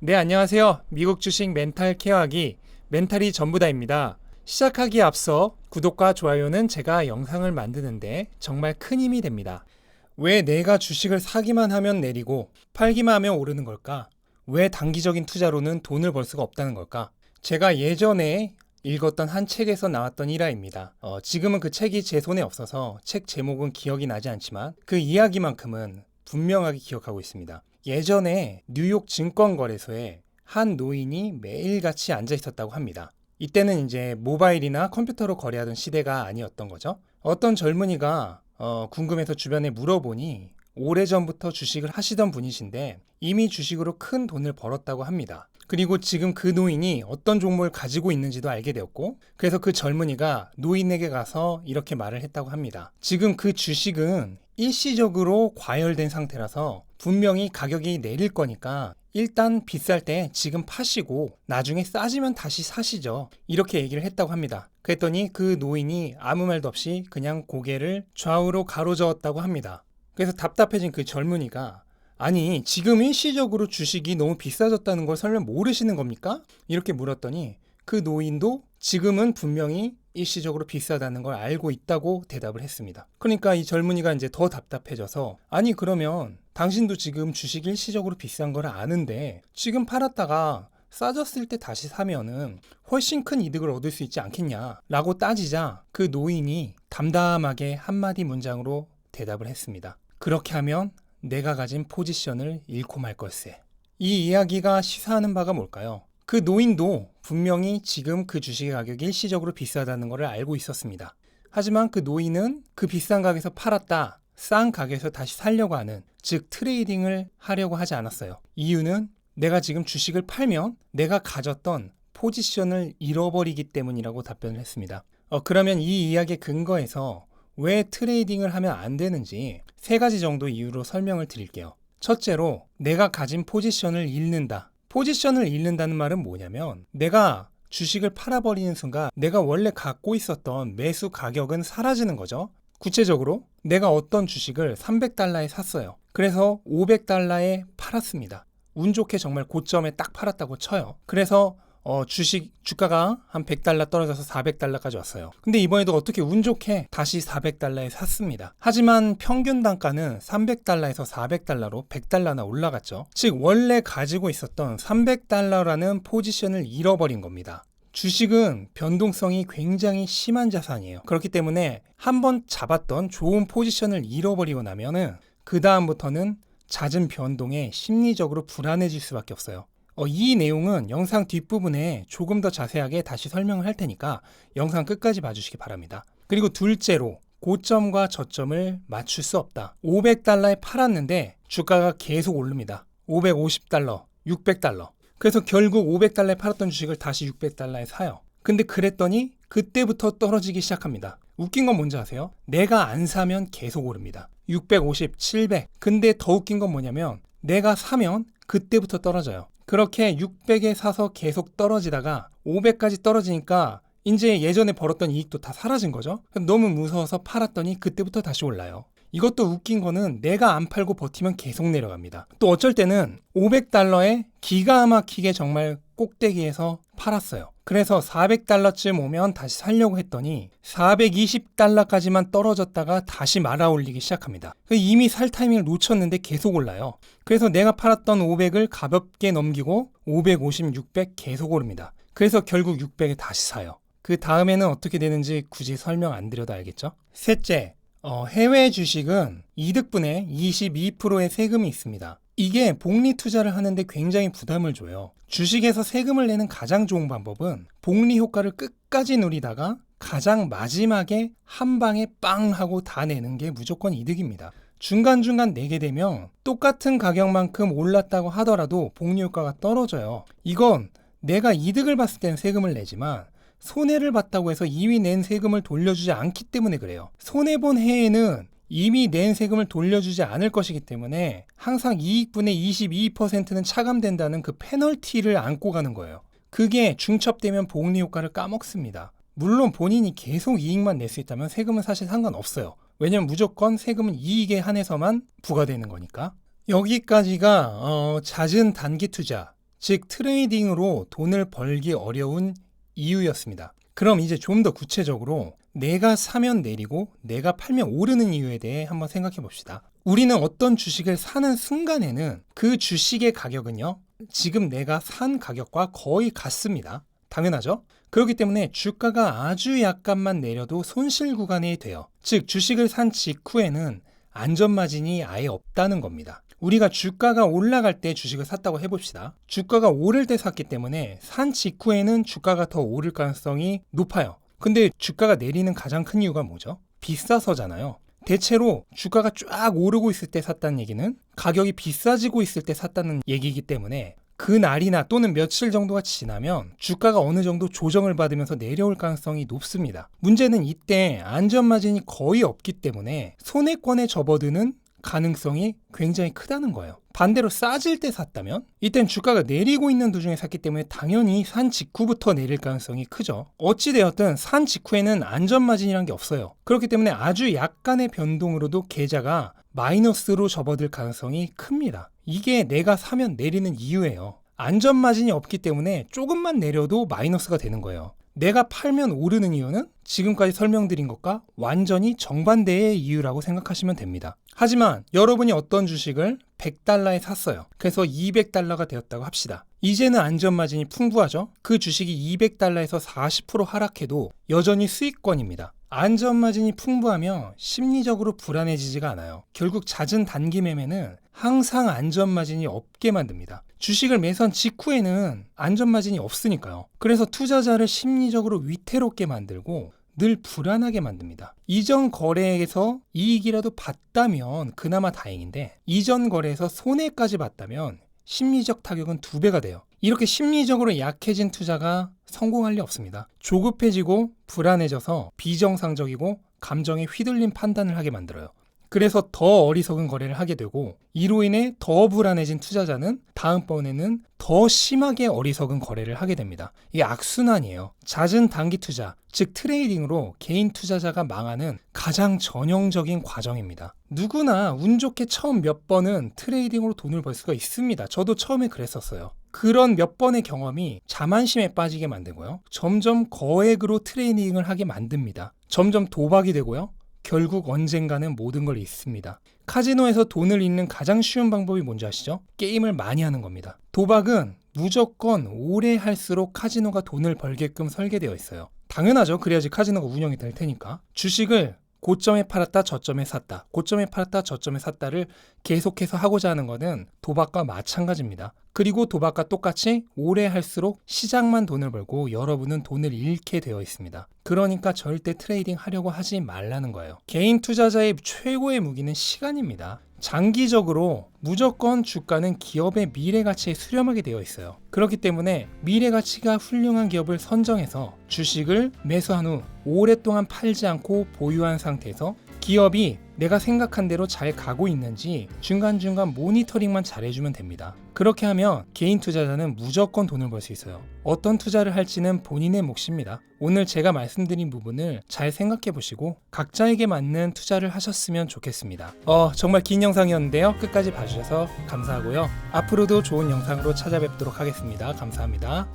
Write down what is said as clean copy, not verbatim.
네, 안녕하세요. 미국 주식 멘탈 케어하기 멘탈이 전부다입니다. 시작하기에 앞서 구독과 좋아요는 제가 영상을 만드는데 정말 큰 힘이 됩니다. 왜 내가 주식을 사기만 하면 내리고 팔기만 하면 오르는 걸까? 왜 단기적인 투자로는 돈을 벌 수가 없다는 걸까? 제가 예전에 읽었던 한 책에서 나왔던 일화입니다. 지금은 그 책이 제 손에 없어서 책 제목은 기억이 나지 않지만 그 이야기만큼은 분명하게 기억하고 있습니다. 예전에 뉴욕 증권거래소에 한 노인이 매일같이 앉아 있었다고 합니다. 이때는 이제 모바일이나 컴퓨터로 거래하던 시대가 아니었던 거죠. 어떤 젊은이가 궁금해서 주변에 물어보니 오래전부터 주식을 하시던 분이신데 이미 주식으로 큰 돈을 벌었다고 합니다. 그리고 지금 그 노인이 어떤 종목을 가지고 있는지도 알게 되었고, 그래서 그 젊은이가 노인에게 가서 이렇게 말을 했다고 합니다. 지금 그 주식은 일시적으로 과열된 상태라서 분명히 가격이 내릴 거니까 일단 비쌀 때 지금 파시고 나중에 싸지면 다시 사시죠. 이렇게 얘기를 했다고 합니다. 그랬더니 그 노인이 아무 말도 없이 그냥 고개를 좌우로 가로저었다고 합니다. 그래서 답답해진 그 젊은이가 아니, 지금 일시적으로 주식이 너무 비싸졌다는 걸 설령 모르시는 겁니까? 이렇게 물었더니 그 노인도 지금은 분명히 일시적으로 비싸다는 걸 알고 있다고 대답을 했습니다. 그러니까 이 젊은이가 이제 더 답답해져서 아니, 그러면 당신도 지금 주식 일시적으로 비싼 걸 아는데 지금 팔았다가 싸졌을 때 다시 사면은 훨씬 큰 이득을 얻을 수 있지 않겠냐 라고 따지자 그 노인이 담담하게 한마디 문장으로 대답을 했습니다. 그렇게 하면 내가 가진 포지션을 잃고 말 걸세. 이 이야기가 시사하는 바가 뭘까요? 그 노인도 분명히 지금 그 주식의 가격이 일시적으로 비싸다는 것을 알고 있었습니다. 하지만 그 노인은 그 비싼 가격에서 팔았다, 싼 가격에서 다시 살려고 하는, 즉 트레이딩을 하려고 하지 않았어요. 이유는 내가 지금 주식을 팔면 내가 가졌던 포지션을 잃어버리기 때문이라고 답변을 했습니다. 그러면 이 이야기의 근거에서 왜 트레이딩을 하면 안 되는지 세 가지 정도 이유로 설명을 드릴게요. 첫째로 내가 가진 포지션을 잃는다. 포지션을 잃는다는 말은 뭐냐면 내가 주식을 팔아버리는 순간 내가 원래 갖고 있었던 매수 가격은 사라지는 거죠. 구체적으로 내가 어떤 주식을 300달러에 샀어요. 그래서 500달러에 팔았습니다. 운 좋게 정말 고점에 딱 팔았다고 쳐요. 그래서 주가가 한 100달러 떨어져서 400달러까지 왔어요. 근데 이번에도 어떻게 운 좋게 다시 400달러에 샀습니다. 하지만 평균 단가는 300달러에서 400달러로 100달러나 올라갔죠. 즉 원래 가지고 있었던 300달러라는 포지션을 잃어버린 겁니다. 주식은 변동성이 굉장히 심한 자산이에요. 그렇기 때문에 한번 잡았던 좋은 포지션을 잃어버리고 나면은 그 다음부터는 잦은 변동에 심리적으로 불안해질 수밖에 없어요. 이 내용은 영상 뒷부분에 조금 더 자세하게 다시 설명을 할 테니까 영상 끝까지 봐주시기 바랍니다. 그리고 둘째로 고점과 저점을 맞출 수 없다. 500달러에 팔았는데 주가가 계속 오릅니다. 550달러, 600달러. 그래서 결국 500달러에 팔았던 주식을 다시 600달러에 사요. 근데 그랬더니 그때부터 떨어지기 시작합니다. 웃긴 건 뭔지 아세요? 내가 안 사면 계속 오릅니다. 650, 700. 근데 더 웃긴 건 뭐냐면 내가 사면 그때부터 떨어져요. 그렇게 600에 사서 계속 떨어지다가 500까지 떨어지니까 이제 예전에 벌었던 이익도 다 사라진 거죠. 너무 무서워서 팔았더니 그때부터 다시 올라요. 이것도 웃긴 거는 내가 안 팔고 버티면 계속 내려갑니다. 또 어쩔 때는 500달러에 기가 막히게 정말 꼭대기에서 팔았어요. 그래서 400달러쯤 오면 다시 살려고 했더니 420달러까지만 떨어졌다가 다시 말아 올리기 시작합니다. 이미 살 타이밍을 놓쳤는데 계속 올라요. 그래서 내가 팔았던 500을 가볍게 넘기고 550, 600 계속 오릅니다. 그래서 결국 600에 다시 사요. 그 다음에는 어떻게 되는지 굳이 설명 안 드려도 알겠죠? 셋째, 해외 주식은 이득분에 22%의 세금이 있습니다. 이게 복리 투자를 하는데 굉장히 부담을 줘요. 주식에서 세금을 내는 가장 좋은 방법은 복리 효과를 끝까지 누리다가 가장 마지막에 한 방에 빵 하고 다 내는 게 무조건 이득입니다. 중간중간 내게 되면 똑같은 가격만큼 올랐다고 하더라도 복리 효과가 떨어져요. 이건 내가 이득을 봤을 땐 세금을 내지만 손해를 봤다고 해서 이미 낸 세금을 돌려주지 않기 때문에 그래요. 손해본 해에는 이미 낸 세금을 돌려주지 않을 것이기 때문에 항상 이익분의 22%는 차감된다는 그 페널티를 안고 가는 거예요. 그게 중첩되면 복리 효과를 까먹습니다. 물론 본인이 계속 이익만 낼 수 있다면 세금은 사실 상관없어요. 왜냐면 무조건 세금은 이익에 한해서만 부과되는 거니까. 여기까지가 잦은 단기 투자, 즉 트레이딩으로 돈을 벌기 어려운 이유였습니다. 그럼 이제 좀 더 구체적으로 내가 사면 내리고 내가 팔면 오르는 이유에 대해 한번 생각해 봅시다. 우리는 어떤 주식을 사는 순간에는 그 주식의 가격은요, 지금 내가 산 가격과 거의 같습니다. 당연하죠? 그렇기 때문에 주가가 아주 약간만 내려도 손실 구간이 돼요. 즉 주식을 산 직후에는 안전마진이 아예 없다는 겁니다. 우리가 주가가 올라갈 때 주식을 샀다고 해봅시다. 주가가 오를 때 샀기 때문에 산 직후에는 주가가 더 오를 가능성이 높아요. 근데 주가가 내리는 가장 큰 이유가 뭐죠? 비싸서잖아요. 대체로 주가가 쫙 오르고 있을 때 샀다는 얘기는 가격이 비싸지고 있을 때 샀다는 얘기이기 때문에 그 날이나 또는 며칠 정도가 지나면 주가가 어느 정도 조정을 받으면서 내려올 가능성이 높습니다. 문제는 이때 안전마진이 거의 없기 때문에 손해권에 접어드는 가능성이 굉장히 크다는 거예요. 반대로 싸질 때 샀다면 이땐 주가가 내리고 있는 도중에 샀기 때문에 당연히 산 직후부터 내릴 가능성이 크죠. 어찌되었든 산 직후에는 안전마진이란 게 없어요. 그렇기 때문에 아주 약간의 변동으로도 계좌가 마이너스로 접어들 가능성이 큽니다. 이게 내가 사면 내리는 이유예요. 안전마진이 없기 때문에 조금만 내려도 마이너스가 되는 거예요. 내가 팔면 오르는 이유는 지금까지 설명드린 것과 완전히 정반대의 이유라고 생각하시면 됩니다. 하지만 여러분이 어떤 주식을 100달러에 샀어요. 그래서 200달러가 되었다고 합시다. 이제는 안전마진이 풍부하죠? 그 주식이 200달러에서 40% 하락해도 여전히 수익권입니다. 안전마진이 풍부하며 심리적으로 불안해지지가 않아요. 결국 잦은 단기 매매는 항상 안전마진이 없게 만듭니다. 주식을 매수한 직후에는 안전마진이 없으니까요. 그래서 투자자를 심리적으로 위태롭게 만들고 늘 불안하게 만듭니다. 이전 거래에서 이익이라도 봤다면 그나마 다행인데 이전 거래에서 손해까지 봤다면 심리적 타격은 2배가 돼요. 이렇게 심리적으로 약해진 투자가 성공할 리 없습니다. 조급해지고 불안해져서 비정상적이고 감정에 휘둘린 판단을 하게 만들어요. 그래서 더 어리석은 거래를 하게 되고 이로 인해 더 불안해진 투자자는 다음번에는 더 심하게 어리석은 거래를 하게 됩니다. 이게 악순환이에요. 잦은 단기 투자, 즉 트레이딩으로 개인 투자자가 망하는 가장 전형적인 과정입니다. 누구나 운 좋게 처음 몇 번은 트레이딩으로 돈을 벌 수가 있습니다. 저도 처음에 그랬었어요. 그런 몇 번의 경험이 자만심에 빠지게 만들고요. 점점 거액으로 트레이딩을 하게 만듭니다. 점점 도박이 되고요. 결국 언젠가는 모든 걸 잃습니다. 카지노에서 돈을 잃는 가장 쉬운 방법이 뭔지 아시죠? 게임을 많이 하는 겁니다. 도박은 무조건 오래 할수록 카지노가 돈을 벌게끔 설계되어 있어요. 당연하죠. 그래야지 카지노가 운영이 될 테니까. 주식을 고점에 팔았다 저점에 샀다, 고점에 팔았다 저점에 샀다를 계속해서 하고자 하는 것은 도박과 마찬가지입니다. 그리고 도박과 똑같이 오래 할수록 시장만 돈을 벌고 여러분은 돈을 잃게 되어 있습니다. 그러니까 절대 트레이딩 하려고 하지 말라는 거예요. 개인 투자자의 최고의 무기는 시간입니다. 장기적으로 무조건 주가는 기업의 미래 가치에 수렴하게 되어 있어요. 그렇기 때문에 미래 가치가 훌륭한 기업을 선정해서 주식을 매수한 후 오랫동안 팔지 않고 보유한 상태에서 기업이 내가 생각한 대로 잘 가고 있는지 중간중간 모니터링만 잘해주면 됩니다. 그렇게 하면 개인 투자자는 무조건 돈을 벌 수 있어요. 어떤 투자를 할지는 본인의 몫입니다. 오늘 제가 말씀드린 부분을 잘 생각해 보시고 각자에게 맞는 투자를 하셨으면 좋겠습니다. 정말 긴 영상이었는데요. 끝까지 봐주셔서 감사하고요. 앞으로도 좋은 영상으로 찾아뵙도록 하겠습니다. 감사합니다.